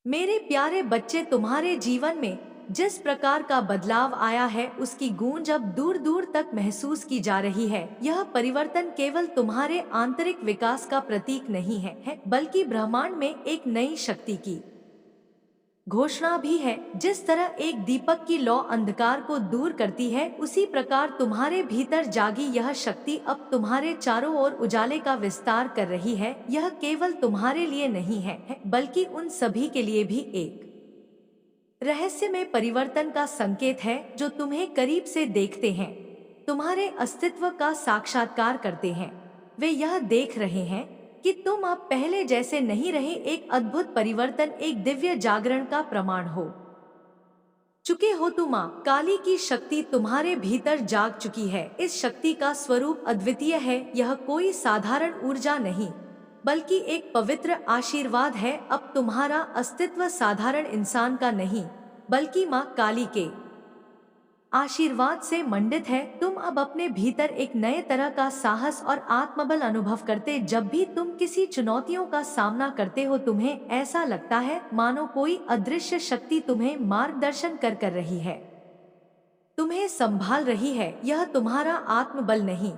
मेरे प्यारे बच्चे, तुम्हारे जीवन में जिस प्रकार का बदलाव आया है उसकी गूंज अब दूर दूर तक महसूस की जा रही है। यह परिवर्तन केवल तुम्हारे आंतरिक विकास का प्रतीक नहीं है, बल्कि ब्रह्मांड में एक नई शक्ति की घोषणा भी है। जिस तरह एक दीपक की लौ अंधकार को दूर करती है, उसी प्रकार तुम्हारे भीतर जागी यह शक्ति अब तुम्हारे चारों ओर उजाले का विस्तार कर रही है। यह केवल तुम्हारे लिए नहीं है, बल्कि उन सभी के लिए भी एक रहस्यमय परिवर्तन का संकेत है जो तुम्हें करीब से देखते हैं, तुम्हारे अस्तित्व का साक्षात्कार करते हैं। वे यह देख रहे हैं कि तुम अब पहले जैसे नहीं रहे। एक अद्भुत परिवर्तन, एक दिव्य जागरण का प्रमाण हो चुके हो तुम। माँ काली की शक्ति तुम्हारे भीतर जाग चुकी है। इस शक्ति का स्वरूप अद्वितीय है। यह कोई साधारण ऊर्जा नहीं, बल्कि एक पवित्र आशीर्वाद है। अब तुम्हारा अस्तित्व साधारण इंसान का नहीं, बल्कि माँ काली के आशीर्वाद से मंडित है। तुम अब अपने भीतर एक नए तरह का साहस और आत्मबल अनुभव करते। जब भी तुम किसी चुनौतियों का सामना करते हो, तुम्हें ऐसा लगता है मानो कोई अदृश्य शक्ति तुम्हें मार्गदर्शन कर रही है, तुम्हें संभाल रही है। यह तुम्हारा आत्मबल नहीं,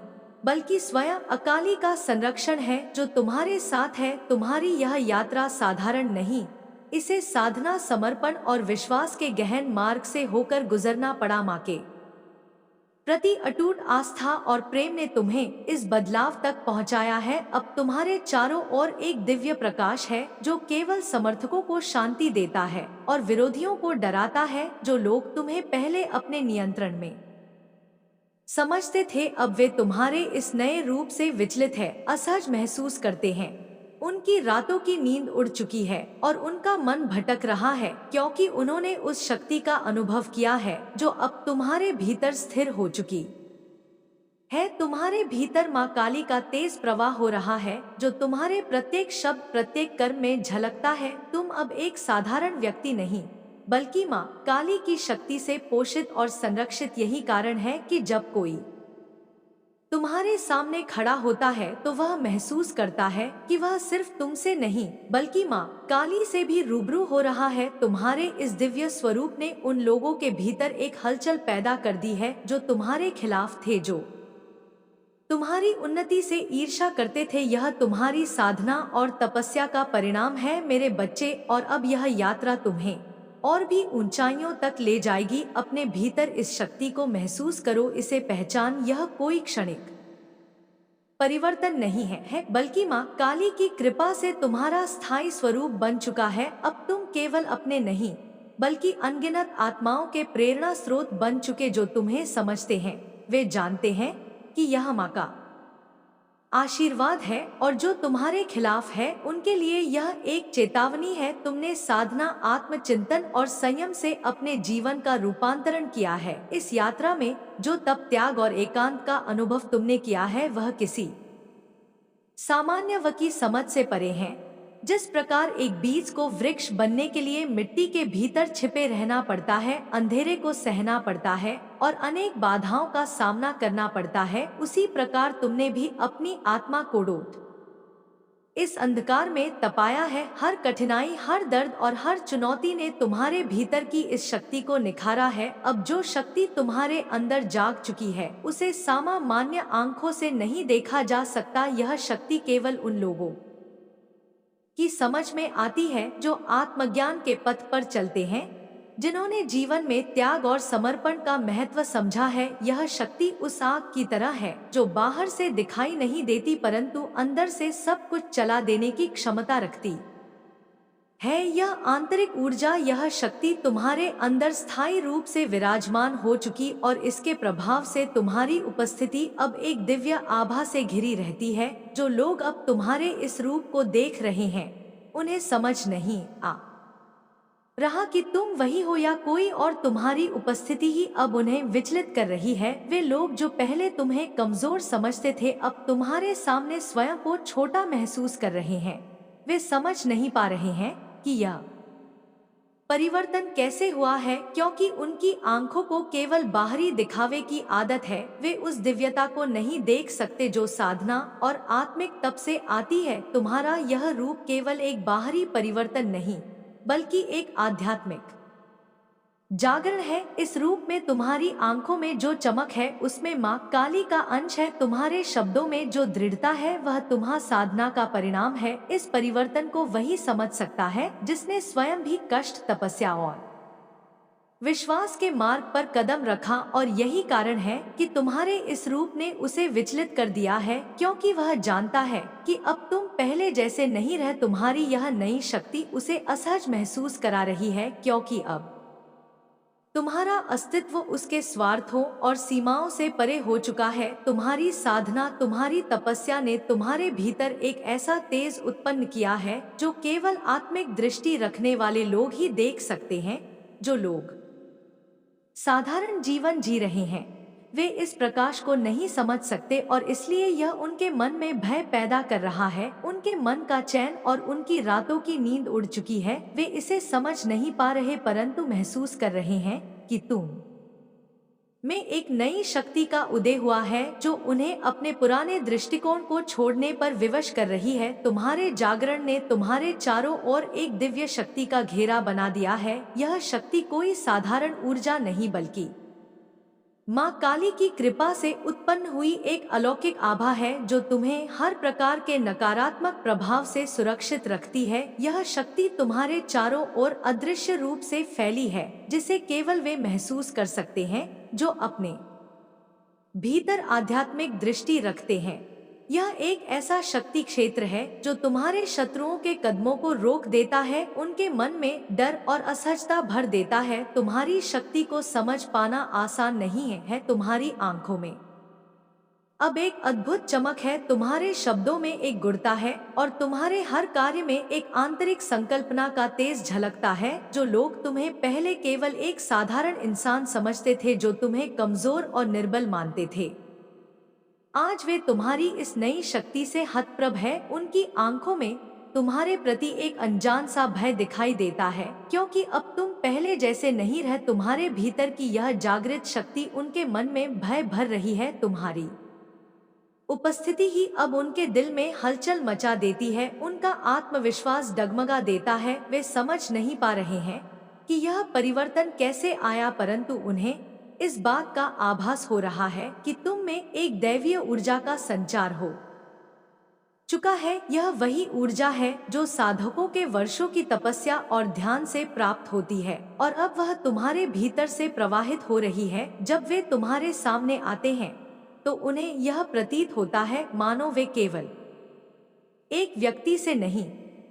बल्कि स्वयं अकाली का संरक्षण है जो तुम्हारे साथ है। तुम्हारी यह यात्रा साधारण नहीं, इसे साधना, समर्पण और विश्वास के गहन मार्ग से होकर गुजरना पड़ा। माँ के प्रति अटूट आस्था और प्रेम ने तुम्हें इस बदलाव तक पहुंचाया है। अब तुम्हारे चारों ओर एक दिव्य प्रकाश है जो केवल समर्थकों को शांति देता है और विरोधियों को डराता है। जो लोग तुम्हें पहले अपने नियंत्रण में समझते थे, अब वे तुम्हारे इस नए रूप से विचलित है, असहज महसूस करते हैं। उनकी रातों की नींद उड़ चुकी है और उनका मन भटक रहा है, क्योंकि उन्होंने उस शक्ति का अनुभव किया है जो अब तुम्हारे भीतर स्थिर हो चुकी है। तुम्हारे भीतर माँ काली का तेज प्रवाह हो रहा है जो तुम्हारे प्रत्येक शब्द, प्रत्येक कर्म में झलकता है। तुम अब एक साधारण व्यक्ति नहीं, बल्कि माँ काली की शक्ति से पोषित और संरक्षित। यही कारण है कि जब कोई तुम्हारे सामने खड़ा होता है तो वह महसूस करता है कि वह सिर्फ तुमसे नहीं, बल्कि माँ काली से भी रूबरू हो रहा है। तुम्हारे इस दिव्य स्वरूप ने उन लोगों के भीतर एक हलचल पैदा कर दी है जो तुम्हारे खिलाफ थे, जो तुम्हारी उन्नति से ईर्ष्या करते थे। यह तुम्हारी साधना और तपस्या का परिणाम है मेरे बच्चे, और अब यह यात्रा तुम्हें और भी ऊंचाइयों तक ले जाएगी। अपने भीतर इस शक्ति को महसूस करो, इसे पहचान। यह कोई क्षणिक परिवर्तन नहीं है, बल्कि माँ काली की कृपा से तुम्हारा स्थायी स्वरूप बन चुका है। अब तुम केवल अपने नहीं, बल्कि अनगिनत आत्माओं के प्रेरणा स्रोत बन चुके जो तुम्हें समझते हैं। वे जानते हैं कि यह माँ का आशीर्वाद है, और जो तुम्हारे खिलाफ है उनके लिए यह एक चेतावनी है। तुमने साधना, आत्मचिंतन और संयम से अपने जीवन का रूपांतरण किया है। इस यात्रा में जो तप, त्याग और एकांत का अनुभव तुमने किया है, वह किसी सामान्य व की समझ से परे हैं। जिस प्रकार एक बीज को वृक्ष बनने के लिए मिट्टी के भीतर छिपे रहना पड़ता है, अंधेरे को सहना पड़ता है और अनेक बाधाओं का सामना करना पड़ता है, उसी प्रकार तुमने भी अपनी आत्मा को डोट इस अंधकार में तपाया है। हर कठिनाई, हर दर्द और हर चुनौती ने तुम्हारे भीतर की इस शक्ति को निखारा है। अब जो शक्ति तुम्हारे अंदर जाग चुकी है, उसे सामान्य आंखों से नहीं देखा जा सकता। यह शक्ति केवल उन लोगों की समझ में आती है जो आत्मज्ञान के पथ पर चलते हैं, जिन्होंने जीवन में त्याग और समर्पण का महत्व समझा है। यह शक्ति उस आग की तरह है जो बाहर से दिखाई नहीं देती, परंतु अंदर से सब कुछ जला देने की क्षमता रखती है। यह आंतरिक ऊर्जा, यह शक्ति तुम्हारे अंदर स्थायी रूप से विराजमान हो चुकी, और इसके प्रभाव से तुम्हारी उपस्थिति अब एक दिव्य आभा से घिरी रहती है। जो लोग अब तुम्हारे इस रूप को देख रहे हैं, उन्हें समझ नहीं आ रहा कि तुम वही हो या कोई और। तुम्हारी उपस्थिति ही अब उन्हें विचलित कर रही है। वे लोग जो पहले तुम्हें कमजोर समझते थे, अब तुम्हारे सामने स्वयं को छोटा महसूस कर रहे हैं। वे समझ नहीं पा रहे हैं कि यह परिवर्तन कैसे हुआ है, क्योंकि उनकी आंखों को केवल बाहरी दिखावे की आदत है। वे उस दिव्यता को नहीं देख सकते जो साधना और आत्मिक तप से आती है। तुम्हारा यह रूप केवल एक बाहरी परिवर्तन नहीं, बल्कि एक आध्यात्मिक जागरण है। इस रूप में तुम्हारी आंखों में जो चमक है उसमें माँ काली का अंश है। तुम्हारे शब्दों में जो दृढ़ता है वह तुम्हारी साधना का परिणाम है। इस परिवर्तन को वही समझ सकता है जिसने स्वयं भी कष्ट, तपस्या और विश्वास के मार्ग पर कदम रखा, और यही कारण है कि तुम्हारे इस रूप ने उसे विचलित कर दिया है, क्योंकि वह जानता है कि अब तुम पहले जैसे नहीं रह। तुम्हारी यह नई शक्ति उसे असहज महसूस करा रही है, क्योंकि अब तुम्हारा अस्तित्व उसके स्वार्थों और सीमाओं से परे हो चुका है। तुम्हारी साधना, तुम्हारी तपस्या ने तुम्हारे भीतर एक ऐसा तेज उत्पन्न किया है जो केवल आत्मिक दृष्टि रखने वाले लोग ही देख सकते हैं। जो लोग साधारण जीवन जी रहे हैं वे इस प्रकाश को नहीं समझ सकते, और इसलिए यह उनके मन में भय पैदा कर रहा है। उनके मन का चैन और उनकी रातों की नींद उड़ चुकी है। वे इसे समझ नहीं पा रहे, परंतु महसूस कर रहे हैं कि तुम में एक नई शक्ति का उदय हुआ है जो उन्हें अपने पुराने दृष्टिकोण को छोड़ने पर विवश कर रही है। तुम्हारे जागरण ने तुम्हारे चारों ओर एक दिव्य शक्ति का घेरा बना दिया है। यह शक्ति कोई साधारण ऊर्जा नहीं, बल्कि माँ काली की कृपा से उत्पन्न हुई एक अलौकिक आभा है जो तुम्हें हर प्रकार के नकारात्मक प्रभाव से सुरक्षित रखती है। यह शक्ति तुम्हारे चारों ओर अदृश्य रूप से फैली है, जिसे केवल वे महसूस कर सकते हैं जो अपने भीतर आध्यात्मिक दृष्टि रखते हैं। यह एक ऐसा शक्ति क्षेत्र है जो तुम्हारे शत्रुओं के कदमों को रोक देता है, उनके मन में डर और असहजता भर देता है। तुम्हारी शक्ति को समझ पाना आसान नहीं है। तुम्हारी आंखों में अब एक अद्भुत चमक है, तुम्हारे शब्दों में एक गुणता है, और तुम्हारे हर कार्य में एक आंतरिक संकल्पना का तेज झलकता है। जो लोग तुम्हें पहले केवल एक साधारण इंसान समझते थे, जो तुम्हें कमजोर और निर्बल मानते थे, आज वे तुम्हारी इस नई शक्ति से हतप्रभ है। उनकी आंखों में तुम्हारे प्रति एक अनजान सा भय दिखाई देता है, क्योंकि अब तुम पहले जैसे नहीं रह। तुम्हारे भीतर की यह जागृत शक्ति उनके मन में भय भर रही है। तुम्हारी उपस्थिति ही अब उनके दिल में हलचल मचा देती है। उनका आत्मविश्वास डगमगा देता है। वे समझ नहीं पा रहे हैं कि यह परिवर्तन कैसे आया, परंतु उन्हें इस बात का आभास हो रहा है कि तुम में एक दैवीय ऊर्जा का संचार हो चुका है। यह वही ऊर्जा है जो साधकों के वर्षों की तपस्या और ध्यान से प्राप्त होती है, और अब वह तुम्हारे भीतर से प्रवाहित हो रही है। जब वे तुम्हारे सामने आते हैं तो उन्हें यह प्रतीत होता है मानो वे केवल एक व्यक्ति से नहीं,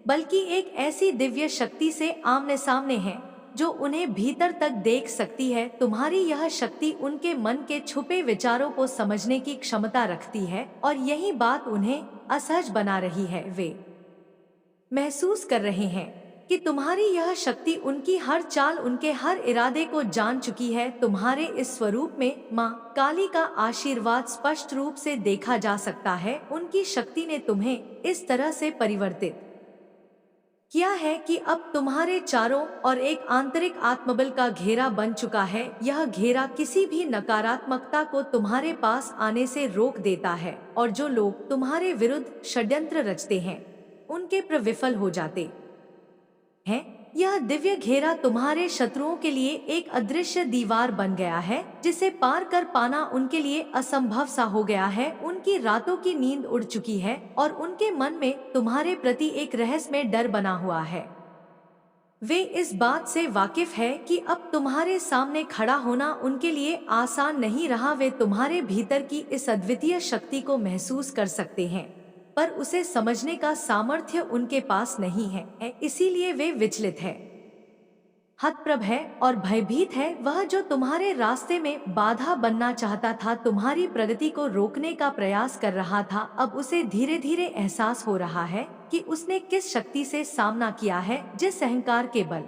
बल्कि एक ऐसी दिव्य शक्ति से आमने सामने हैं जो उन्हें भीतर तक देख सकती है। तुम्हारी यह शक्ति उनके मन के छुपे विचारों को समझने की क्षमता रखती है, और यही बात उन्हें असहज बना रही है। वे महसूस कर रहे हैं कि तुम्हारी यह शक्ति उनकी हर चाल, उनके हर इरादे को जान चुकी है। तुम्हारे इस स्वरूप में माँ काली का आशीर्वाद स्पष्ट रूप से देखा जा सकता है। उनकी शक्ति ने तुम्हें इस तरह से परिवर्तित किया है कि अब तुम्हारे चारों और एक आंतरिक आत्मबल का घेरा बन चुका है। यह घेरा किसी भी नकारात्मकता को तुम्हारे पास आने से रोक देता है, और जो लोग तुम्हारे विरुद्ध षड्यंत्र रचते हैं उनके पर विफल हो जाते हैं। यह दिव्य घेरा तुम्हारे शत्रुओं के लिए एक अदृश्य दीवार बन गया है, जिसे पार कर पाना उनके लिए असंभव सा हो गया है। उनकी रातों की नींद उड़ चुकी है, और उनके मन में तुम्हारे प्रति एक रहस्यमय डर बना हुआ है। वे इस बात से वाकिफ है कि अब तुम्हारे सामने खड़ा होना उनके लिए आसान नहीं रहा। वे तुम्हारे भीतर की इस अद्वितीय शक्ति को महसूस कर सकते हैं, पर उसे समझने का सामर्थ्य उनके पास नहीं है, इसीलिए वे विचलित है, हतप्रभ है और भयभीत है। वह जो तुम्हारे रास्ते में बाधा बनना चाहता था, तुम्हारी प्रगति को रोकने का प्रयास कर रहा था, अब उसे धीरे धीरे एहसास हो रहा है कि उसने किस शक्ति से सामना किया है। जिस अहंकार के बल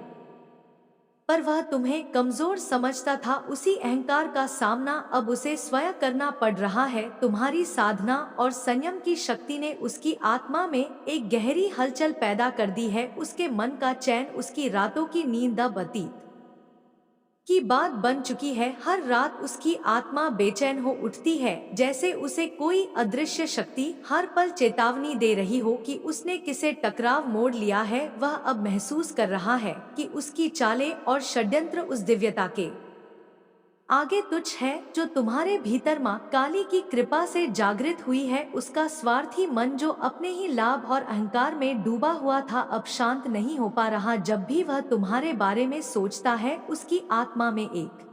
पर वह तुम्हें कमजोर समझता था, उसी अहंकार का सामना अब उसे स्वयं करना पड़ रहा है। तुम्हारी साधना और संयम की शक्ति ने उसकी आत्मा में एक गहरी हलचल पैदा कर दी है। उसके मन का चैन, उसकी रातों की नींद अब अतीत की बात बन चुकी है। हर रात उसकी आत्मा बेचैन हो उठती है, जैसे उसे कोई अदृश्य शक्ति हर पल चेतावनी दे रही हो कि उसने किसे टकराव मोड़ लिया है। वह अब महसूस कर रहा है कि उसकी चालें और षड्यंत्र उस दिव्यता के आगे तुच्छ है जो तुम्हारे भीतर माँ काली की कृपा से जागृत हुई है। उसका स्वार्थी मन जो अपने ही लाभ और अहंकार में डूबा हुआ था, अब शांत नहीं हो पा रहा। जब भी वह तुम्हारे बारे में सोचता है, उसकी आत्मा में एक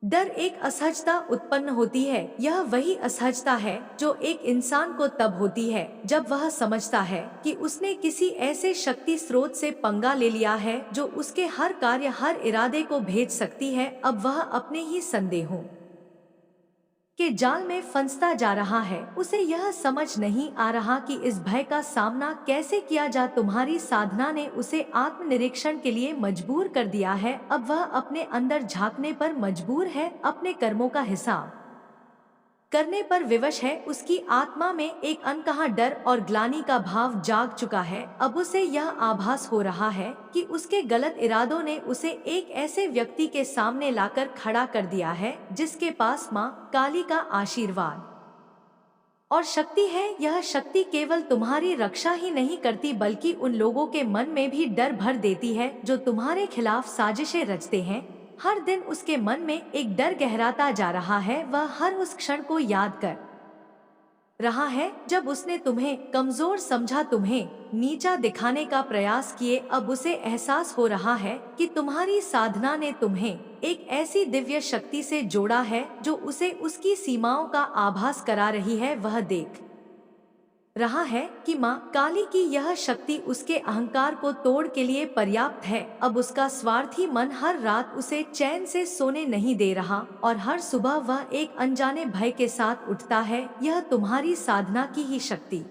डर, एक असहजता उत्पन्न होती है। यह वही असहजता है जो एक इंसान को तब होती है जब वह समझता है कि उसने किसी ऐसे शक्ति स्रोत से पंगा ले लिया है जो उसके हर कार्य, हर इरादे को भेज सकती है। अब वह अपने ही संदेहों के जाल में फंसता जा रहा है। उसे यह समझ नहीं आ रहा कि इस भय का सामना कैसे किया जा। तुम्हारी साधना ने उसे आत्मनिरीक्षण के लिए मजबूर कर दिया है। अब वह अपने अंदर झांकने पर मजबूर है, अपने कर्मों का हिसाब करने पर विवश है। उसकी आत्मा में एक अनकहा डर और ग्लानि का भाव जाग चुका है। अब उसे यह आभास हो रहा है कि उसके गलत इरादों ने उसे एक ऐसे व्यक्ति के सामने लाकर खड़ा कर दिया है जिसके पास माँ काली का आशीर्वाद और शक्ति है। यह शक्ति केवल तुम्हारी रक्षा ही नहीं करती बल्कि उन लोगों के मन में भी डर भर देती है जो तुम्हारे खिलाफ साजिशें रचते हैं। हर दिन उसके मन में एक डर गहराता जा रहा है। वह हर उस क्षण को याद कर रहा है जब उसने तुम्हें कमजोर समझा, तुम्हें नीचा दिखाने का प्रयास किए। अब उसे एहसास हो रहा है कि तुम्हारी साधना ने तुम्हें एक ऐसी दिव्य शक्ति से जोड़ा है जो उसे उसकी सीमाओं का आभास करा रही है। वह देख रहा है कि माँ काली की यह शक्ति उसके अहंकार को तोड़ के लिए पर्याप्त है। अब उसका स्वार्थी मन हर रात उसे चैन से सोने नहीं दे रहा और हर सुबह वह एक अनजाने भय के साथ उठता है। यह तुम्हारी साधना की ही शक्ति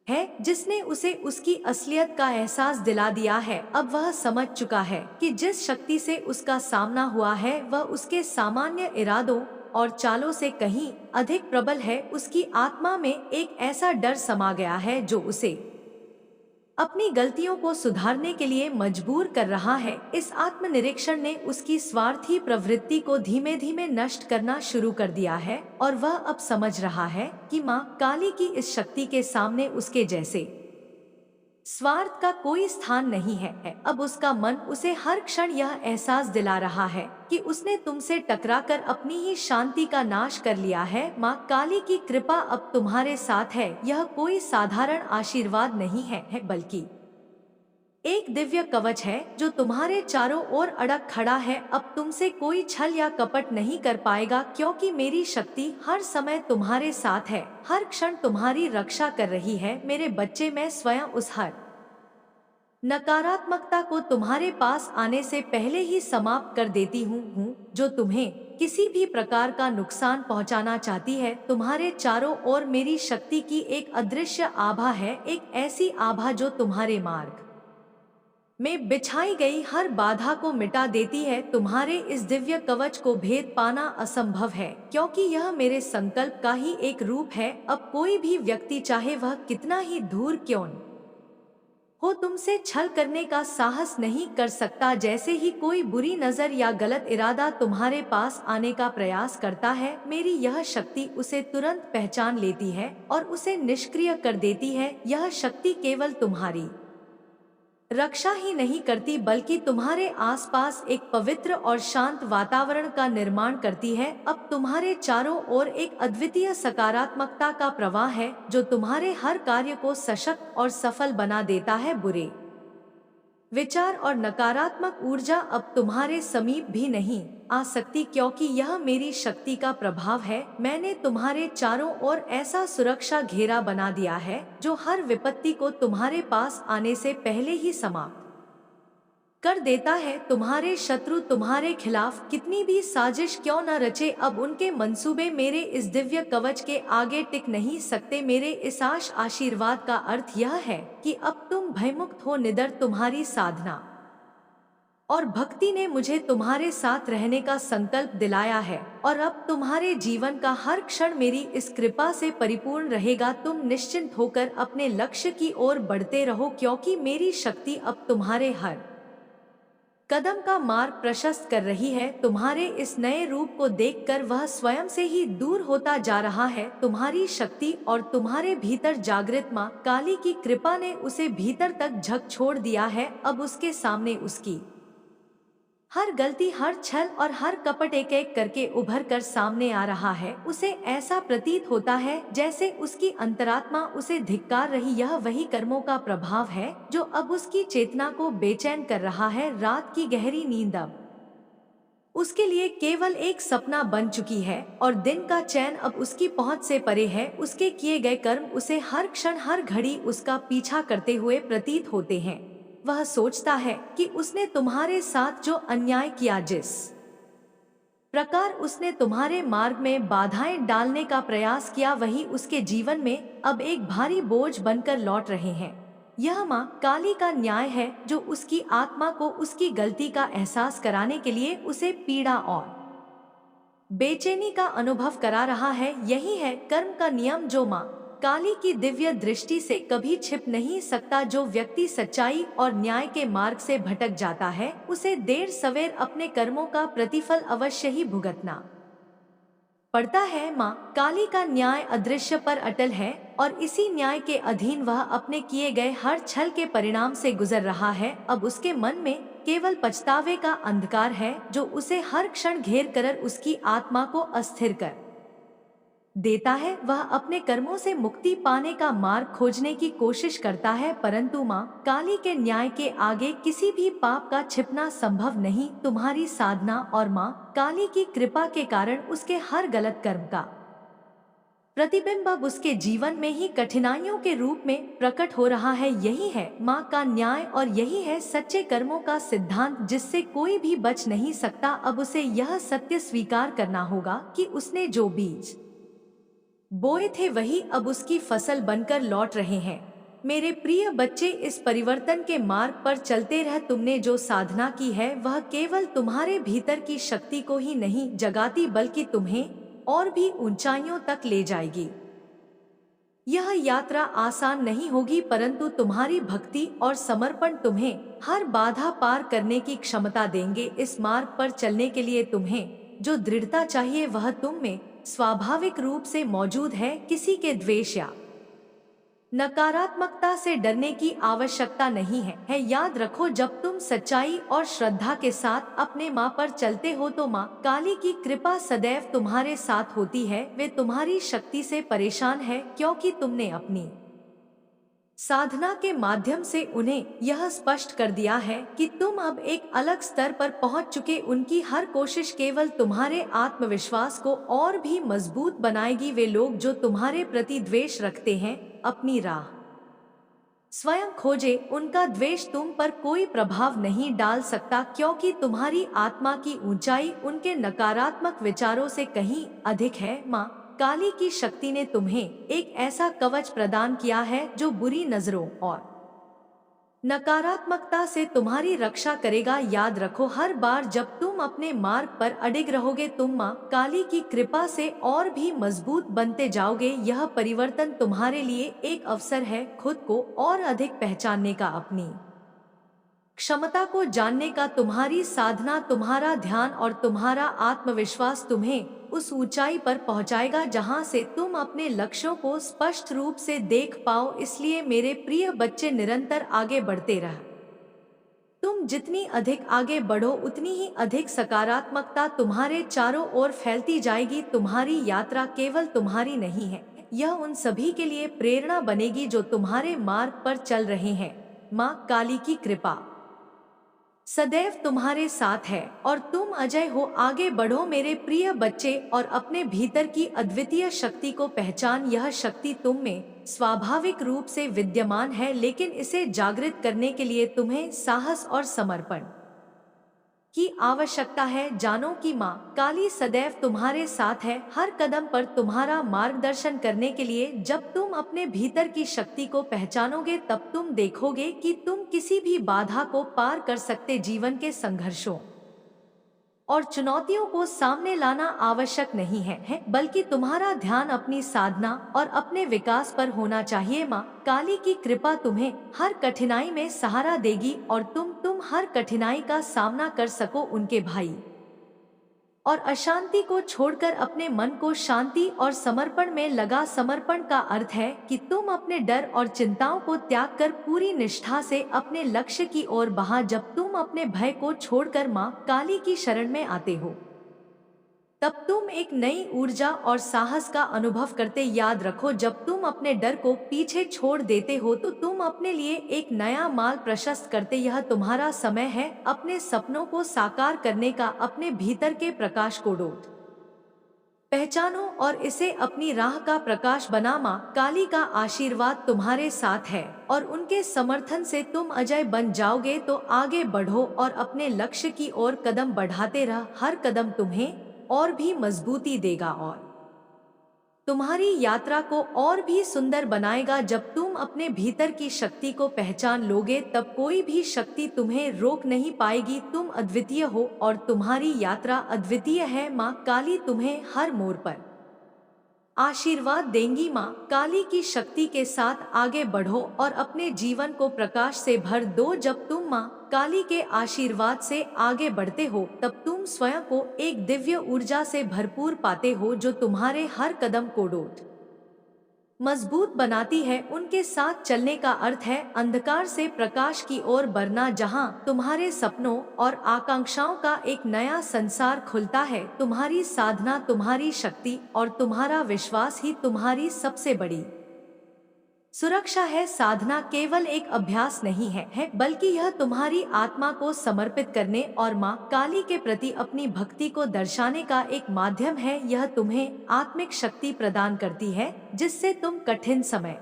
है जिसने उसे उसकी असलियत का एहसास दिला दिया है। अब वह समझ चुका है कि जिस शक्ति से उसका सामना हुआ है वह उसके सामान्य इरादों और चालों से कहीं अधिक प्रबल है। उसकी आत्मा में एक ऐसा डर समा गया है जो उसे अपनी गलतियों को सुधारने के लिए मजबूर कर रहा है। इस आत्मनिरीक्षण ने उसकी स्वार्थी प्रवृत्ति को धीमे धीमे नष्ट करना शुरू कर दिया है और वह अब समझ रहा है कि माँ काली की इस शक्ति के सामने उसके जैसे स्वार्थ का कोई स्थान नहीं है। अब उसका मन उसे हर क्षण यह एहसास दिला रहा है कि उसने तुमसे टकराकर अपनी ही शांति का नाश कर लिया है। माँ काली की कृपा अब तुम्हारे साथ है। यह कोई साधारण आशीर्वाद नहीं है बल्कि एक दिव्य कवच है जो तुम्हारे चारों ओर अड़क खड़ा है। अब तुमसे कोई छल या कपट नहीं कर पाएगा क्योंकि मेरी शक्ति हर समय तुम्हारे साथ है, हर क्षण तुम्हारी रक्षा कर रही है। मेरे बच्चे, मैं स्वयं उस हर नकारात्मकता को तुम्हारे पास आने से पहले ही समाप्त कर देती हूँ जो तुम्हें किसी भी प्रकार का नुकसान पहुंचाना चाहती है। तुम्हारे चारों ओर मेरी शक्ति की एक अदृश्य आभा है, एक ऐसी आभा जो तुम्हारे मार्ग में बिछाई गई हर बाधा को मिटा देती है। तुम्हारे इस दिव्य कवच को भेद पाना असंभव है क्योंकि यह मेरे संकल्प का ही एक रूप है। अब कोई भी व्यक्ति, चाहे वह कितना ही दूर क्यों न हो, तुमसे छल करने का साहस नहीं कर सकता। जैसे ही कोई बुरी नजर या गलत इरादा तुम्हारे पास आने का प्रयास करता है, मेरी यह शक्ति उसे तुरंत पहचान लेती है और उसे निष्क्रिय कर देती है। यह शक्ति केवल तुम्हारी रक्षा ही नहीं करती बल्कि तुम्हारे आसपास एक पवित्र और शांत वातावरण का निर्माण करती है। अब तुम्हारे चारों ओर एक अद्वितीय सकारात्मकता का प्रवाह है जो तुम्हारे हर कार्य को सशक्त और सफल बना देता है। बुरे विचार और नकारात्मक ऊर्जा अब तुम्हारे समीप भी नहीं आ सकती क्योंकि यह मेरी शक्ति का प्रभाव है। मैंने तुम्हारे चारों ओर ऐसा सुरक्षा घेरा बना दिया है जो हर विपत्ति को तुम्हारे पास आने से पहले ही समाप्त कर देता है। तुम्हारे शत्रु तुम्हारे खिलाफ कितनी भी साजिश क्यों न रचे, अब उनके मंसूबे मेरे इस दिव्य कवच के आगे टिक नहीं सकते। मेरे इस आशीर्वाद का अर्थ यह है कि अब तुम भयमुक्त हो। निडर तुम्हारी साधना और भक्ति ने मुझे तुम्हारे साथ रहने का संकल्प दिलाया है और अब तुम्हारे जीवन का हर क्षण मेरी इस कृपा से परिपूर्ण रहेगा। तुम निश्चिंत होकर अपने लक्ष्य की ओर बढ़ते रहो क्योंकि मेरी शक्ति अब तुम्हारे हर कदम का मार्ग प्रशस्त कर रही है। तुम्हारे इस नए रूप को देखकर वह स्वयं से ही दूर होता जा रहा है। तुम्हारी शक्ति और तुम्हारे भीतर जागृत माँ काली की कृपा ने उसे भीतर तक झक छोड़ दिया है। अब उसके सामने उसकी हर गलती, हर छल और हर कपट एक एक करके उभर कर सामने आ रहा है। उसे ऐसा प्रतीत होता है जैसे उसकी अंतरात्मा उसे धिक्कार रही। यह वही कर्मों का प्रभाव है जो अब उसकी चेतना को बेचैन कर रहा है। रात की गहरी नींद अब उसके लिए केवल एक सपना बन चुकी है और दिन का चैन अब उसकी पहुंच से परे है। उसके किए गए कर्म उसे हर क्षण, हर घड़ी उसका पीछा करते हुए प्रतीत होते हैं। वह सोचता है कि उसने तुम्हारे साथ जो अन्याय किया, जिस प्रकार उसने तुम्हारे मार्ग में बाधाएं डालने का प्रयास किया, वही उसके जीवन में अब एक भारी बोझ बनकर लौट रहे हैं। यह माँ काली का न्याय है जो उसकी आत्मा को उसकी गलती का एहसास कराने के लिए उसे पीड़ा और बेचैनी का अनुभव करा रहा है। यही है कर्म का नियम जो माँ काली की दिव्य दृष्टि से कभी छिप नहीं सकता। जो व्यक्ति सच्चाई और न्याय के मार्ग से भटक जाता है, उसे देर सवेर अपने कर्मों का प्रतिफल अवश्य ही भुगतना पड़ता है। माँ काली का न्याय अदृश्य पर अटल है और इसी न्याय के अधीन वह अपने किए गए हर छल के परिणाम से गुजर रहा है। अब उसके मन में केवल पछतावे का अंधकार है जो उसे हर क्षण घेर कर उसकी आत्मा को अस्थिर कर देता है। वह अपने कर्मों से मुक्ति पाने का मार्ग खोजने की कोशिश करता है, परंतु माँ काली के न्याय के आगे किसी भी पाप का छिपना संभव नहीं। तुम्हारी साधना और माँ काली की कृपा के कारण उसके हर गलत कर्म का प्रतिबिंब अब उसके जीवन में ही कठिनाइयों के रूप में प्रकट हो रहा है। यही है माँ का न्याय और यही है सच्चे कर्मों का सिद्धांत जिससे कोई भी बच नहीं सकता। अब उसे यह सत्य स्वीकार करना होगा कि उसने जो बीज बोए थे वही अब उसकी फसल बनकर लौट रहे हैं। मेरे प्रिय बच्चे, इस परिवर्तन के मार्ग पर चलते रह। तुमने जो साधना की है वह केवल तुम्हारे भीतर की शक्ति को ही नहीं जगाती बल्कि तुम्हें और भी ऊंचाइयों तक ले जाएगी। यह यात्रा आसान नहीं होगी, परंतु तुम्हारी भक्ति और समर्पण तुम्हें हर बाधा पार करने की क्षमता देंगे। इस मार्ग पर चलने के लिए तुम्हें जो दृढ़ता चाहिए वह तुम में स्वाभाविक रूप से मौजूद है। किसी के द्वेष या नकारात्मकता से डरने की आवश्यकता नहीं है। याद रखो, जब तुम सच्चाई और श्रद्धा के साथ अपने माँ पर चलते हो तो माँ काली की कृपा सदैव तुम्हारे साथ होती है। वे तुम्हारी शक्ति से परेशान है क्योंकि तुमने अपनी साधना के माध्यम से उन्हें यह स्पष्ट कर दिया है कि तुम अब एक अलग स्तर पर पहुंच चुके। उनकी हर कोशिश केवल तुम्हारे आत्मविश्वास को और भी मजबूत बनाएगी। वे लोग जो तुम्हारे प्रति द्वेष रखते हैं अपनी राह स्वयं खोजे। उनका द्वेष तुम पर कोई प्रभाव नहीं डाल सकता क्योंकि तुम्हारी आत्मा की ऊंचाई उनके नकारात्मक विचारों से कहीं अधिक है। माँ काली की शक्ति ने तुम्हें एक ऐसा कवच प्रदान किया है जो बुरी नजरों और नकारात्मकता से तुम्हारी रक्षा करेगा। याद रखो, हर बार जब तुम अपने मार्ग पर अडिग रहोगे तुम माँ काली की कृपा से और भी मजबूत बनते जाओगे। यह परिवर्तन तुम्हारे लिए एक अवसर है खुद को और अधिक पहचानने का, अपनी क्षमता को जानने का। तुम्हारी साधना, तुम्हारा ध्यान और तुम्हारा आत्मविश्वास तुम्हें उस ऊंचाई पर पहुंचाएगा जहां से तुम अपने लक्ष्यों को स्पष्ट रूप से देख पाओ। इसलिए मेरे प्रिय बच्चे, निरंतर आगे बढ़ते रह। तुम जितनी अधिक आगे बढ़ो उतनी ही अधिक सकारात्मकता तुम्हारे चारों ओर फैलती जाएगी। तुम्हारी यात्रा केवल तुम्हारी नहीं है, यह उन सभी के लिए प्रेरणा बनेगी जो तुम्हारे मार्ग पर चल रहे हैं। माँ काली की कृपा सदैव तुम्हारे साथ है और तुम अजय हो। आगे बढ़ो मेरे प्रिय बच्चे और अपने भीतर की अद्वितीय शक्ति को पहचान। यह शक्ति तुम में स्वाभाविक रूप से विद्यमान है, लेकिन इसे जागृत करने के लिए तुम्हें साहस और समर्पण की आवश्यकता है। जानो कि माँ काली सदैव तुम्हारे साथ है, हर कदम पर तुम्हारा मार्गदर्शन करने के लिए। जब तुम अपने भीतर की शक्ति को पहचानोगे तब तुम देखोगे कि तुम किसी भी बाधा को पार कर सकते। जीवन के संघर्षों और चुनौतियों को सामने लाना आवश्यक नहीं है, बल्कि तुम्हारा ध्यान अपनी साधना और अपने विकास पर होना चाहिए। माँ काली की कृपा तुम्हें हर कठिनाई में सहारा देगी और तुम हर कठिनाई का सामना कर सको। उनके भाई और अशांति को छोड़कर अपने मन को शांति और समर्पण में लगा। समर्पण का अर्थ है कि तुम अपने डर और चिंताओं को त्याग कर पूरी निष्ठा से अपने लक्ष्य की ओर बढ़ा। जब तुम अपने भय को छोड़कर माँ काली की शरण में आते हो, तब तुम एक नई ऊर्जा और साहस का अनुभव करते। याद रखो, जब तुम अपने डर को पीछे छोड़ देते हो तो तुम अपने लिए एक नया मार्ग प्रशस्त करते। यह तुम्हारा समय है अपने सपनों को साकार करने का। अपने भीतर के प्रकाश को पहचानो और इसे अपनी राह का प्रकाश बना। माँ काली का आशीर्वाद तुम्हारे साथ है और उनके समर्थन से तुम अजय बन जाओगे। तो आगे बढ़ो और अपने लक्ष्य की ओर कदम बढ़ाते रह। हर कदम तुम्हें और भी मजबूती देगा और तुम्हारी यात्रा को और भी सुंदर बनाएगा। जब तुम अपने भीतर की शक्ति को पहचान लोगे, तब कोई भी शक्ति तुम्हें रोक नहीं पाएगी। तुम अद्वितीय हो और तुम्हारी यात्रा अद्वितीय है। माँ काली तुम्हें हर मोड़ पर आशीर्वाद देंगी। माँ काली की शक्ति के साथ आगे बढ़ो और अपने जीवन को प्रकाश से भर दो। जब तुम माँ काली के आशीर्वाद से आगे बढ़ते हो, तब तुम स्वयं को एक दिव्य ऊर्जा से भरपूर पाते हो जो तुम्हारे हर कदम को मजबूत बनाती है। उनके साथ चलने का अर्थ है अंधकार से प्रकाश की ओर बढ़ना, जहां तुम्हारे सपनों और आकांक्षाओं का एक नया संसार खुलता है। तुम्हारी साधना, तुम्हारी शक्ति और तुम्हारा विश्वास ही तुम्हारी सबसे बड़ी सुरक्षा है। साधना केवल एक अभ्यास नहीं है, बल्कि यह तुम्हारी आत्मा को समर्पित करने और माँ काली के प्रति अपनी भक्ति को दर्शाने का एक माध्यम है। यह तुम्हें आत्मिक शक्ति प्रदान करती है, जिससे तुम कठिन समय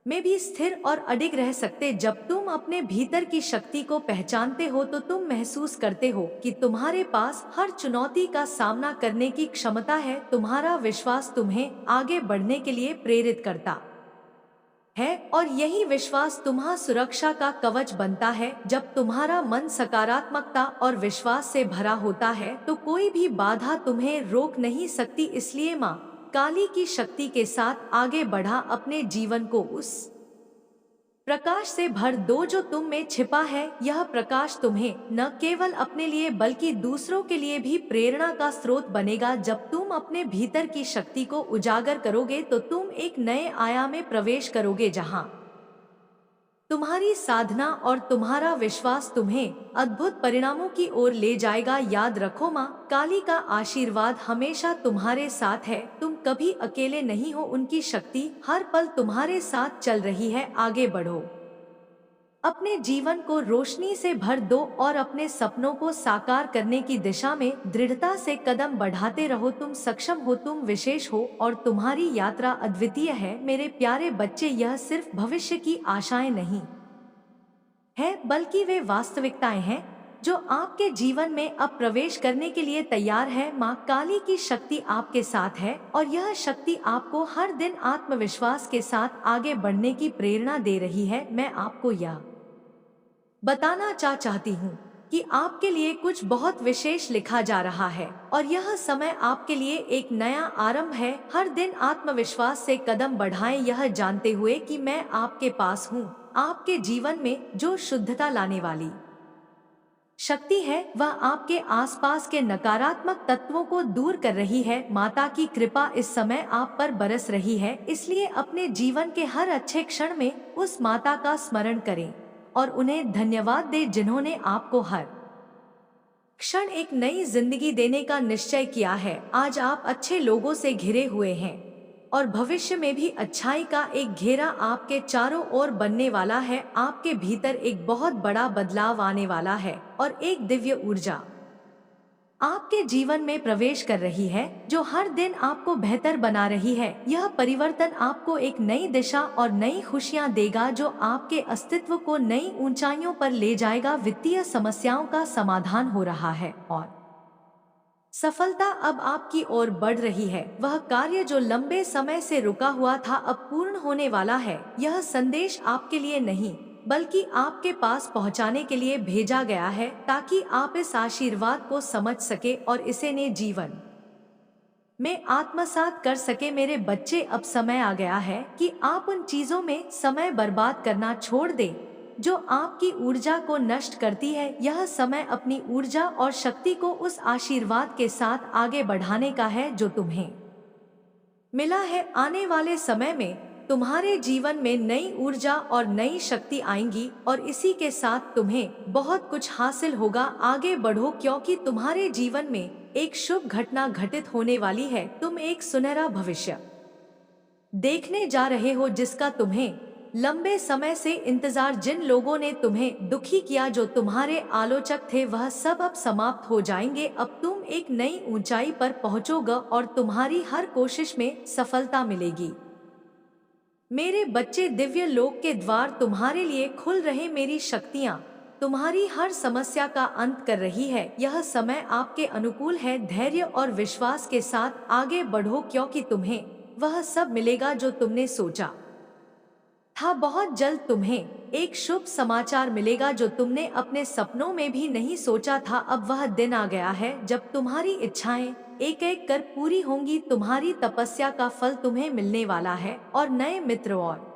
में भी स्थिर और अडिग रह सकते। जब तुम अपने भीतर की शक्ति को पहचानते हो तो तुम महसूस करते हो कि तुम्हारे पास हर चुनौती का सामना करने की क्षमता है। तुम्हारा विश्वास तुम्हें आगे बढ़ने के लिए प्रेरित करता है और यही विश्वास तुम्हारा सुरक्षा का कवच बनता है। जब तुम्हारा मन सकारात्मकता और विश्वास से भरा होता है तो कोई भी बाधा तुम्हें रोक नहीं सकती। इसलिए माँ काली की शक्ति के साथ आगे बढ़ा, अपने जीवन को उस प्रकाश से भर दो जो तुम में छिपा है। यह प्रकाश तुम्हें न केवल अपने लिए बल्कि दूसरों के लिए भी प्रेरणा का स्रोत बनेगा। जब तुम अपने भीतर की शक्ति को उजागर करोगे तो तुम एक नए आयाम में प्रवेश करोगे, जहां तुम्हारी साधना और तुम्हारा विश्वास तुम्हें अद्भुत परिणामों की ओर ले जाएगा। याद रखो, माँ काली का आशीर्वाद हमेशा तुम्हारे साथ है। तुम कभी अकेले नहीं हो, उनकी शक्ति हर पल तुम्हारे साथ चल रही है। आगे बढ़ो, अपने जीवन को रोशनी से भर दो और अपने सपनों को साकार करने की दिशा में दृढ़ता से कदम बढ़ाते रहो। तुम सक्षम हो, तुम विशेष हो और तुम्हारी यात्रा अद्वितीय है। मेरे प्यारे बच्चे, यह सिर्फ भविष्य की आशाएं नहीं है, बल्कि वे वास्तविकताएं हैं जो आपके जीवन में अब प्रवेश करने के लिए तैयार है। माँ काली की शक्ति आपके साथ है और यह शक्ति आपको हर दिन आत्मविश्वास के साथ आगे बढ़ने की प्रेरणा दे रही है। मैं आपको यह बताना चाहती हूँ कि आपके लिए कुछ बहुत विशेष लिखा जा रहा है और यह समय आपके लिए एक नया आरंभ है। हर दिन आत्मविश्वास से कदम बढ़ाएं, यह जानते हुए कि मैं आपके पास हूँ। आपके जीवन में जो शुद्धता लाने वाली शक्ति है, वह आपके आसपास के नकारात्मक तत्वों को दूर कर रही है। माता की कृपा इस समय आप पर बरस रही है, इसलिए अपने जीवन के हर अच्छे क्षण में उस माता का स्मरण करें और उन्हें धन्यवाद दें जिन्होंने आपको हर क्षण एक नई जिंदगी देने का निश्चय किया है। आज आप अच्छे लोगों से घिरे हुए हैं और भविष्य में भी अच्छाई का एक घेरा आपके चारों ओर बनने वाला है। आपके भीतर एक बहुत बड़ा बदलाव आने वाला है और एक दिव्य ऊर्जा आपके जीवन में प्रवेश कर रही है जो हर दिन आपको बेहतर बना रही है। यह परिवर्तन आपको एक नई दिशा और नई खुशियां देगा जो आपके अस्तित्व को नई ऊंचाइयों पर ले जाएगा। वित्तीय समस्याओं का समाधान हो रहा है और सफलता अब आपकी ओर बढ़ रही है। वह कार्य जो लंबे समय से रुका हुआ था अब पूर्ण होने वाला है। यह संदेश आपके लिए नहीं बल्कि आपके पास पहुंचाने के लिए भेजा गया है, ताकि आप इस आशीर्वाद को समझ सके और इसे ने जीवन में आत्मसात कर सके। मेरे बच्चे, अब समय आ गया है कि आप उन चीजों में समय बर्बाद करना छोड़ दें जो आपकी ऊर्जा को नष्ट करती है। यह समय अपनी ऊर्जा और शक्ति को उस आशीर्वाद के साथ आगे बढ़ाने का है जो तुम्हें मिला है। आने वाले समय में तुम्हारे जीवन में नई ऊर्जा और नई शक्ति आएंगी और इसी के साथ तुम्हें बहुत कुछ हासिल होगा। आगे बढ़ो, क्योंकि तुम्हारे जीवन में एक शुभ घटना घटित होने वाली है। तुम एक सुनहरा भविष्य देखने जा रहे हो, जिसका तुम्हें लंबे समय से इंतजार। जिन लोगों ने तुम्हें दुखी किया, जो तुम्हारे आलोचक थे, वह सब अब समाप्त हो जाएंगे। अब तुम एक नई ऊंचाई पर पहुंचोगे और तुम्हारी हर कोशिश में सफलता मिलेगी। मेरे बच्चे, दिव्य लोक के द्वार तुम्हारे लिए खुल रहे। मेरी शक्तियाँ तुम्हारी हर समस्या का अंत कर रही है। यह समय आपके अनुकूल है। धैर्य और विश्वास के साथ आगे बढ़ो, क्योंकि तुम्हें वह सब मिलेगा जो तुमने सोचा था। बहुत जल्द तुम्हें एक शुभ समाचार मिलेगा जो तुमने अपने सपनों में भी नहीं सोचा था। अब वह दिन आ गया है जब तुम्हारी इच्छाएं एक एक कर पूरी होंगी। तुम्हारी तपस्या का फल तुम्हें मिलने वाला है और नए मित्र और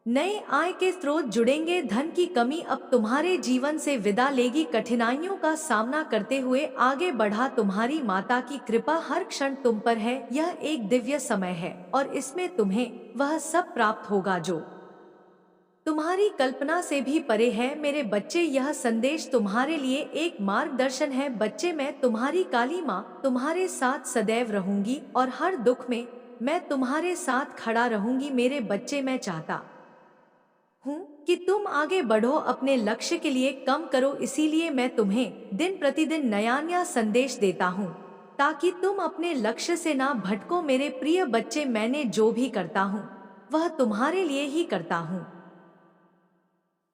नए आय के स्रोत जुड़ेंगे। धन की कमी अब तुम्हारे जीवन से विदा लेगी। कठिनाइयों का सामना करते हुए आगे बढ़ा। तुम्हारी माता की कृपा हर क्षण तुम पर है। यह एक दिव्य समय है और इसमें तुम्हें वह सब प्राप्त होगा जो तुम्हारी कल्पना से भी परे है। मेरे बच्चे, यह संदेश तुम्हारे लिए एक मार्गदर्शन है। बच्चे, मैं तुम्हारी काली माँ तुम्हारे साथ सदैव रहूंगी और हर दुख में मैं तुम्हारे साथ खड़ा रहूंगी। मेरे बच्चे, मैं चाहता हूँ कि तुम आगे बढ़ो, अपने लक्ष्य के लिए कम करो। इसीलिए मैं तुम्हें दिन प्रतिदिन नया नया संदेश देता हूँ, ताकि तुम अपने लक्ष्य से ना भटको। मेरे प्रिय बच्चे, मैंने जो भी करता हूँ वह तुम्हारे लिए ही करता हूँ,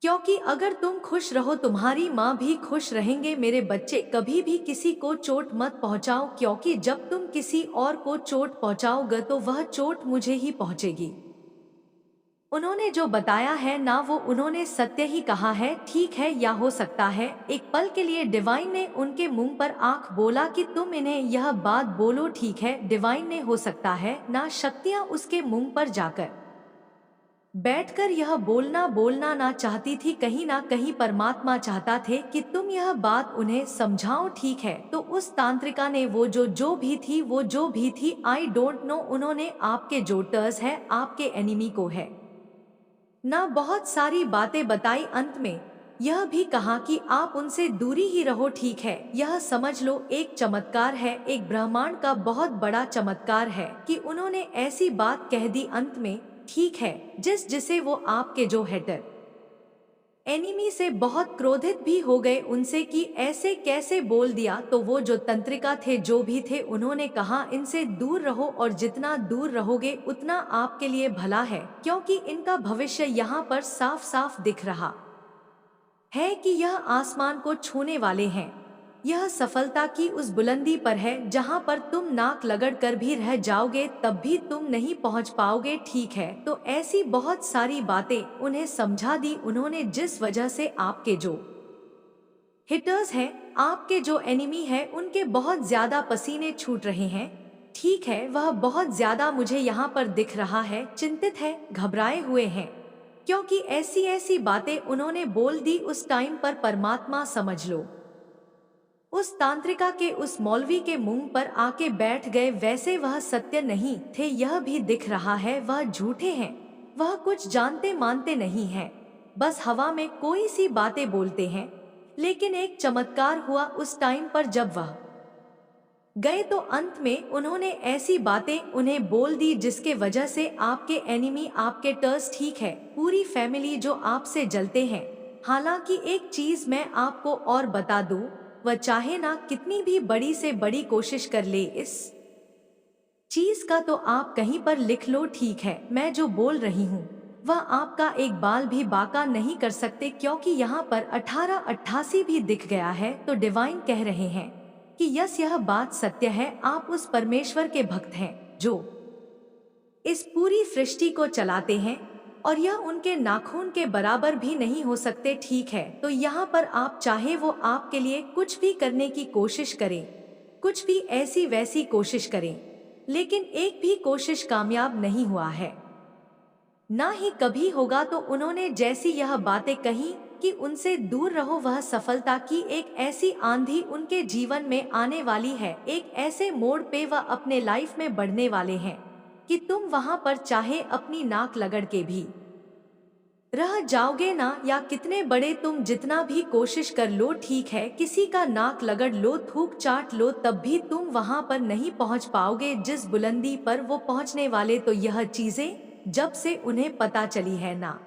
क्योंकि अगर तुम खुश रहो, तुम्हारी माँ भी खुश रहेंगे। मेरे बच्चे, कभी भी किसी को चोट मत पहुँचाओ, क्योंकि जब तुम किसी और को चोट पहुँचाओगे तो वह चोट मुझे ही पहुँचेगी। उन्होंने जो बताया है ना, वो उन्होंने सत्य ही कहा है। ठीक है, या हो सकता है एक पल के लिए डिवाइन ने उनके मुंह पर आंख बोला कि तुम इन्हें यह बात बोलो। ठीक है, डिवाइन ने, हो सकता है ना, शक्तियां उसके मुंह पर जाकर बैठकर यह बोलना ना चाहती थी। कहीं ना कहीं परमात्मा चाहता थे कि तुम यह बात उन्हें समझाओ। ठीक है, तो उस तांत्रिका ने वो जो भी थी, आई डोंट नो, उन्होंने आपके जो टर्स है, आपके एनिमी को है ना, बहुत सारी बातें बताई। अंत में यह भी कहा कि आप उनसे दूरी ही रहो। ठीक है, यह समझ लो एक चमत्कार है, एक ब्रह्मांड का बहुत बड़ा चमत्कार है कि उन्होंने ऐसी बात कह दी अंत में। ठीक है, जिसे वो आपके जो हेटर एनिमी से बहुत क्रोधित भी हो गए उनसे कि ऐसे कैसे बोल दिया। तो वो जो तंत्रिका थे, जो भी थे, उन्होंने कहा इनसे दूर रहो और जितना दूर रहोगे उतना आपके लिए भला है, क्योंकि इनका भविष्य यहाँ पर साफ साफ दिख रहा है कि यह आसमान को छूने वाले हैं। यह सफलता की उस बुलंदी पर है जहां पर तुम नाक लगड़ कर भी रह जाओगे, तब भी तुम नहीं पहुंच पाओगे। ठीक है, तो ऐसी बहुत सारी बातें उन्हें समझा दी उन्होंने, जिस वजह से आपके जो हिटर्स हैं, आपके जो एनिमी है, उनके बहुत ज्यादा पसीने छूट रहे हैं। ठीक है, वह बहुत ज्यादा मुझे यहाँ पर दिख रहा है, चिंतित है, घबराए हुए हैं, क्योंकि ऐसी ऐसी बातें उन्होंने बोल दी उस टाइम पर। परमात्मा समझ लो उस तांत्रिका के, उस मौलवी के मुंह पर आके बैठ गए। वैसे वह सत्य नहीं थे, यह भी दिख रहा है, वह झूठे हैं, वह कुछ जानते मानते नहीं हैं, बस हवा में कोई सी बातें बोलते हैं। लेकिन एक चमत्कार हुआ उस टाइम पर जब वह गए, तो अंत में उन्होंने ऐसी बातें उन्हें बोल दी जिसके वजह से आपके एनिमी, आपके टर्स, ठीक है, पूरी फैमिली जो आपसे जलते हैं। हालांकि एक चीज मैं आपको और बता दूं, वह चाहे ना कितनी भी बड़ी से बड़ी कोशिश कर ले, इस चीज का तो आप कहीं पर लिख लो। ठीक है, मैं जो बोल रही हूँ वह आपका एक बाल भी बाका नहीं कर सकते, क्योंकि यहाँ पर 1888 भी दिख गया है। तो डिवाइन कह रहे हैं कि यस, यह बात सत्य है। आप उस परमेश्वर के भक्त हैं जो इस पूरी सृष्टि को चलाते हैं। और यह उनके नाखून के बराबर भी नहीं हो सकते, ठीक है। तो यहाँ पर आप चाहे वो आपके लिए कुछ भी करने की कोशिश करें, कुछ भी ऐसी वैसी कोशिश करें, लेकिन एक भी कोशिश कामयाब नहीं हुआ है, ना ही कभी होगा। तो उन्होंने जैसी यह बातें कही कि उनसे दूर रहो, वह सफलता की एक ऐसी आंधी उनके जीवन में आने वाली है, एक ऐसे मोड़ पे वह अपने लाइफ में बढ़ने वाले हैं कि तुम वहां पर चाहे अपनी नाक लगड़ के भी रह जाओगे ना, या कितने बड़े तुम जितना भी कोशिश कर लो, ठीक है, किसी का नाक लगड़ लो, थूक चाट लो, तब भी तुम वहां पर नहीं पहुंच पाओगे जिस बुलंदी पर वो पहुंचने वाले। तो यह चीजें जब से उन्हें पता चली है ना,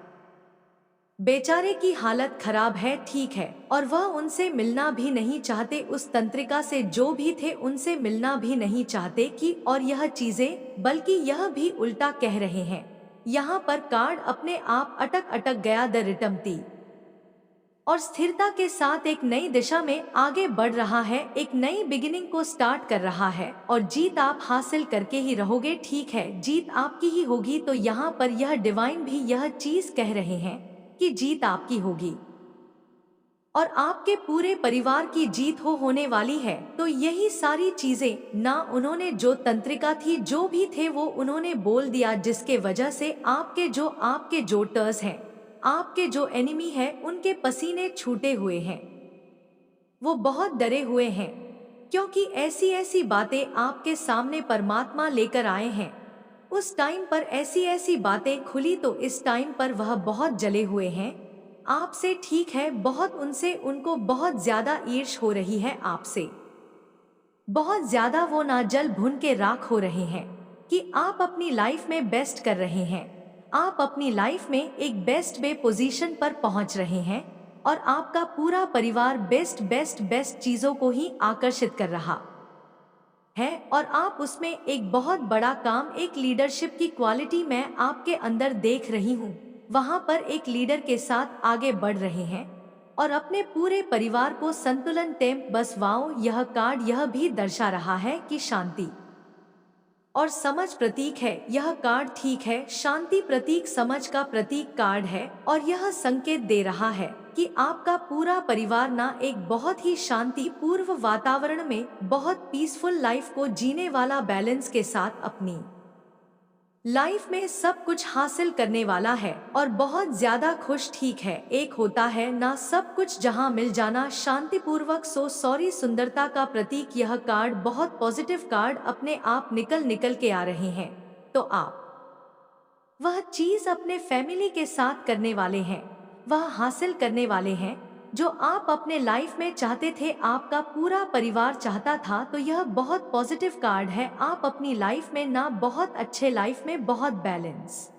बेचारे की हालत खराब है, ठीक है, और वह उनसे मिलना भी नहीं चाहते, उस तंत्रिका से जो भी थे उनसे मिलना भी नहीं चाहते कि और यह चीजें, बल्कि यह भी उल्टा कह रहे हैं। यहाँ पर कार्ड अपने आप अटक अटक गया, द रिटमती और स्थिरता के साथ एक नई दिशा में आगे बढ़ रहा है, एक नई बिगिनिंग को स्टार्ट कर रहा है, और जीत आप हासिल करके ही रहोगे, ठीक है, जीत आपकी ही होगी। तो यहाँ पर यह डिवाइन भी यह चीज कह रहे हैं कि जीत आपकी होगी और आपके पूरे परिवार की जीत होने वाली है। तो यही सारी चीजें ना उन्होंने जो तंत्रिका थी, जो भी थे, वो उन्होंने बोल दिया, जिसके वजह से आपके जो टर्स हैं, आपके जो एनिमी है, उनके पसीने छूटे हुए हैं, वो बहुत डरे हुए हैं, क्योंकि ऐसी ऐसी बातें आपके सामने परमात्मा लेकर आए हैं। उस टाइम पर ऐसी ऐसी बातें खुली, तो इस टाइम पर वह बहुत जले हुए हैं आपसे, ठीक है, बहुत उनसे उनको बहुत ज्यादा ईर्ष्या हो रही है आपसे, बहुत ज्यादा वो ना जल भुन के राख हो रहे हैं कि आप अपनी लाइफ में बेस्ट कर रहे हैं, आप अपनी लाइफ में एक बेस्ट बे पोजीशन पर पहुंच रहे हैं, और आपका पूरा परिवार बेस्ट बेस्ट बेस्ट चीजों को ही आकर्षित कर रहा है, और आप उसमें एक बहुत बड़ा काम, एक लीडरशिप की क्वालिटी मैं आपके अंदर देख रही हूँ, वहां पर एक लीडर के साथ आगे बढ़ रहे हैं और अपने पूरे परिवार को संतुलन टेम्प बस वाओ। यह कार्ड यह भी दर्शा रहा है कि शांति और समझ प्रतीक है यह कार्ड, ठीक है, शांति प्रतीक, समझ का प्रतीक कार्ड है, और यह संकेत दे रहा है कि आपका पूरा परिवार ना एक बहुत ही शांति पूर्व वातावरण में बहुत पीसफुल लाइफ को जीने वाला, बैलेंस के साथ अपनी लाइफ में सब कुछ हासिल करने वाला है और बहुत ज्यादा खुश, ठीक है। एक होता है ना सब कुछ जहां मिल जाना शांतिपूर्वक, सो सॉरी, सुंदरता का प्रतीक यह कार्ड, बहुत पॉजिटिव कार्ड, अपने आप निकल के आ रहे हैं। तो आप वह चीज अपने फैमिली के साथ करने वाले हैं, वह हासिल करने वाले हैं जो आप अपने लाइफ में चाहते थे, आपका पूरा परिवार चाहता था। तो यह बहुत पॉजिटिव कार्ड है, आप अपनी लाइफ में ना बहुत अच्छे लाइफ में बहुत बैलेंस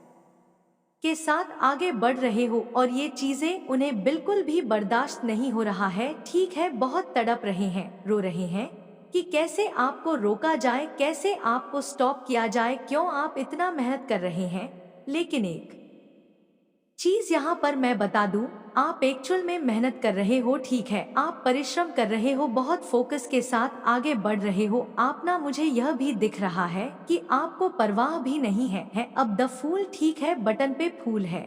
के साथ आगे बढ़ रहे हो, और ये चीजें उन्हें बिल्कुल भी बर्दाश्त नहीं हो रहा है, ठीक है, बहुत तड़प रहे हैं, रो रहे हैं कि कैसे आपको रोका जाए, कैसे आपको स्टॉप किया जाए, क्यों आप इतना मेहनत कर रहे हैं। लेकिन एक चीज यहाँ पर मैं बता दूं, आप एक्चुअल में मेहनत कर रहे हो, ठीक है, आप परिश्रम कर रहे हो, बहुत फोकस के साथ आगे बढ़ रहे हो, आप ना, मुझे यह भी दिख रहा है कि आपको परवाह भी नहीं है अब द फूल, ठीक है, बटन पे फूल है,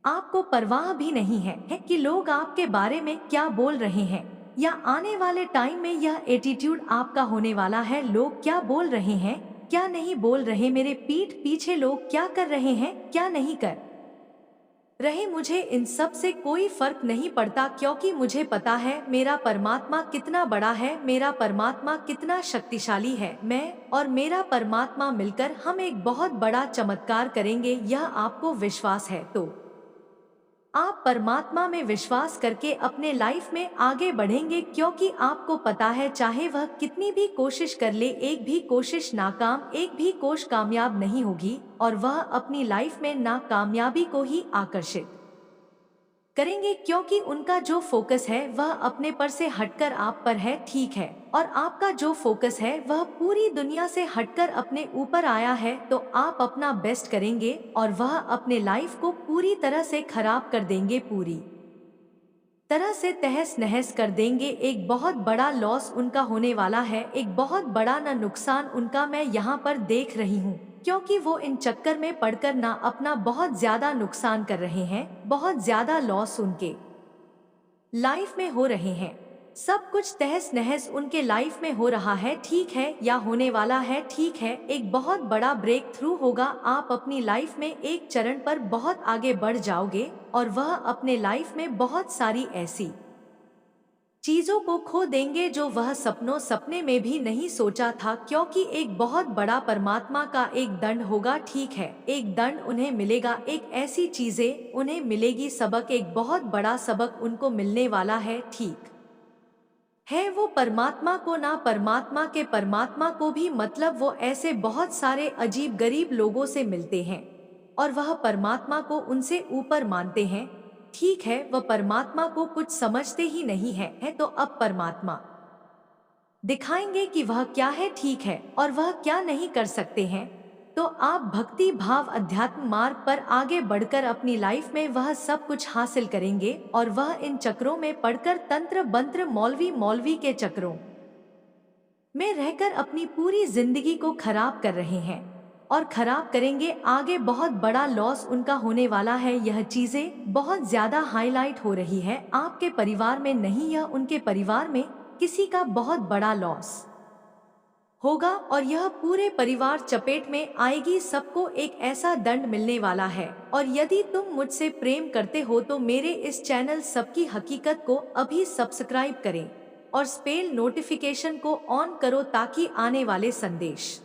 आपको परवाह भी नहीं है कि लोग आपके बारे में क्या बोल रहे हैं, या आने वाले टाइम में यह एटीट्यूड आपका होने वाला है, लोग क्या बोल रहे हैं, क्या नहीं बोल रहे, मेरे पीठ पीछे लोग क्या कर रहे हैं, क्या नहीं कर रहे, मुझे इन सब से कोई फर्क नहीं पड़ता, क्योंकि मुझे पता है मेरा परमात्मा कितना बड़ा है, मेरा परमात्मा कितना शक्तिशाली है, मैं और मेरा परमात्मा मिलकर हम एक बहुत बड़ा चमत्कार करेंगे, यह आपको विश्वास है। तो आप परमात्मा में विश्वास करके अपने लाइफ में आगे बढ़ेंगे, क्योंकि आपको पता है चाहे वह कितनी भी कोशिश कर ले, एक भी कोशिश नाकाम, एक भी कोशिश कामयाब नहीं होगी, और वह अपनी लाइफ में नाकामयाबी को ही आकर्षित करेंगे, क्योंकि उनका जो फोकस है वह अपने पर से हटकर आप पर है, ठीक है, और आपका जो फोकस है वह पूरी दुनिया से हटकर अपने ऊपर आया है। तो आप अपना बेस्ट करेंगे और वह अपने लाइफ को पूरी तरह से खराब कर देंगे, पूरी तरह से तहस नहस कर देंगे, एक बहुत बड़ा लॉस उनका होने वाला है, एक बहुत बड़ा ना नुकसान उनका मैं यहाँ पर देख रही हूँ, क्योंकि वो इन चक्कर में पड़कर ना अपना बहुत ज्यादा नुकसान कर रहे हैं, बहुत ज्यादा लॉस उनके लाइफ में हो रहे हैं। सब कुछ तहस नहस उनके लाइफ में हो रहा है, ठीक है, या होने वाला है, ठीक है। एक बहुत बड़ा ब्रेक थ्रू होगा, आप अपनी लाइफ में एक चरण पर बहुत आगे बढ़ जाओगे और वह अपने लाइफ में बहुत सारी ऐसी चीजों को खो देंगे जो वह सपने में भी नहीं सोचा था, क्योंकि एक बहुत बड़ा परमात्मा का एक दंड होगा, ठीक है। एक दंड उन्हें मिलेगा, एक ऐसी चीजें उन्हें मिलेगी, सबक, एक बहुत बड़ा सबक उनको मिलने वाला है, ठीक है। वो परमात्मा को ना परमात्मा के परमात्मा को भी, मतलब वो ऐसे बहुत सारे अजीब गरीब लोगों से मिलते हैं और वह परमात्मा को उनसे ऊपर मानते हैं, ठीक है। वह परमात्मा को कुछ समझते ही नहीं है तो अब परमात्मा दिखाएंगे कि वह क्या है, ठीक है, और वह क्या नहीं कर सकते हैं। तो आप भक्ति भाव अध्यात्म मार्ग पर आगे बढ़कर अपनी लाइफ में वह सब कुछ हासिल करेंगे और वह इन चक्रों में पड़कर तंत्र मंत्र मौलवी के चक्रों में रहकर अपनी पूरी जिंदगी को खराब कर रहे हैं और खराब करेंगे आगे। बहुत बड़ा लॉस उनका होने वाला है। यह चीजें बहुत ज्यादा हाईलाइट हो रही है आपके परिवार में नहीं, यह उनके परिवार में किसी का बहुत बड़ा लॉस होगा और यह पूरे परिवार चपेट में आएगी। सबको एक ऐसा दंड मिलने वाला है। और यदि तुम मुझसे प्रेम करते हो तो मेरे इस चैनल सबकी हकीकत को अभी सब्सक्राइब करें और स्पेल नोटिफिकेशन को ऑन करो ताकि आने वाले संदेश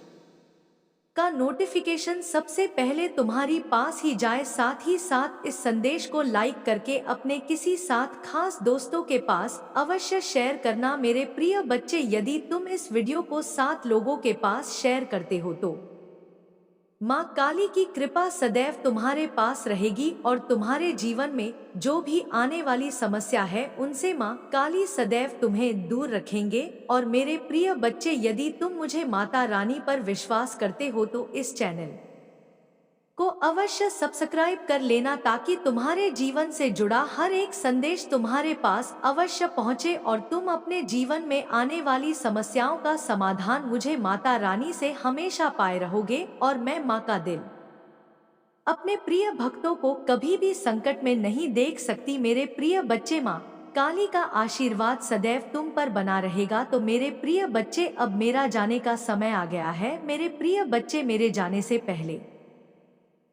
का नोटिफिकेशन सबसे पहले तुम्हारी पास ही जाए। साथ ही साथ इस संदेश को लाइक करके अपने किसी साथ खास दोस्तों के पास अवश्य शेयर करना। मेरे प्रिय बच्चे, यदि तुम इस वीडियो को 7 लोगों के पास शेयर करते हो तो माँ काली की कृपा सदैव तुम्हारे पास रहेगी और तुम्हारे जीवन में जो भी आने वाली समस्या है उनसे माँ काली सदैव तुम्हें दूर रखेंगे। और मेरे प्रिय बच्चे, यदि तुम मुझे माता रानी पर विश्वास करते हो तो इस चैनल को अवश्य सब्सक्राइब कर लेना ताकि तुम्हारे जीवन से जुड़ा हर एक संदेश तुम्हारे पास अवश्य पहुंचे और तुम अपने जीवन में आने वाली समस्याओं का समाधान मुझे माता रानी से हमेशा पाए रहोगे। और मैं माँ का दिल अपने प्रिय भक्तों को कभी भी संकट में नहीं देख सकती। मेरे प्रिय बच्चे, माँ काली का आशीर्वाद सदैव तुम पर बना रहेगा। तो मेरे प्रिय बच्चे, अब मेरा जाने का समय आ गया है। मेरे प्रिय बच्चे, मेरे जाने से पहले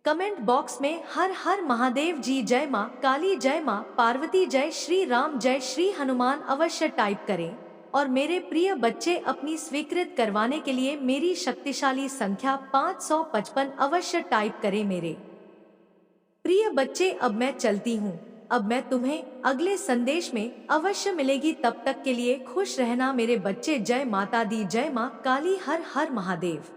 कमेंट बॉक्स में हर हर महादेव जी, जय माँ काली, जय माँ पार्वती, जय श्री राम, जय श्री हनुमान अवश्य टाइप करें। और मेरे प्रिय बच्चे, अपनी स्वीकृत करवाने के लिए मेरी शक्तिशाली संख्या 555 अवश्य टाइप करें। मेरे प्रिय बच्चे, अब मैं चलती हूँ। अब मैं तुम्हें अगले संदेश में अवश्य मिलेगी। तब तक के लिए खुश रहना मेरे बच्चे। जय माता दी, जय माँ काली, हर हर महादेव।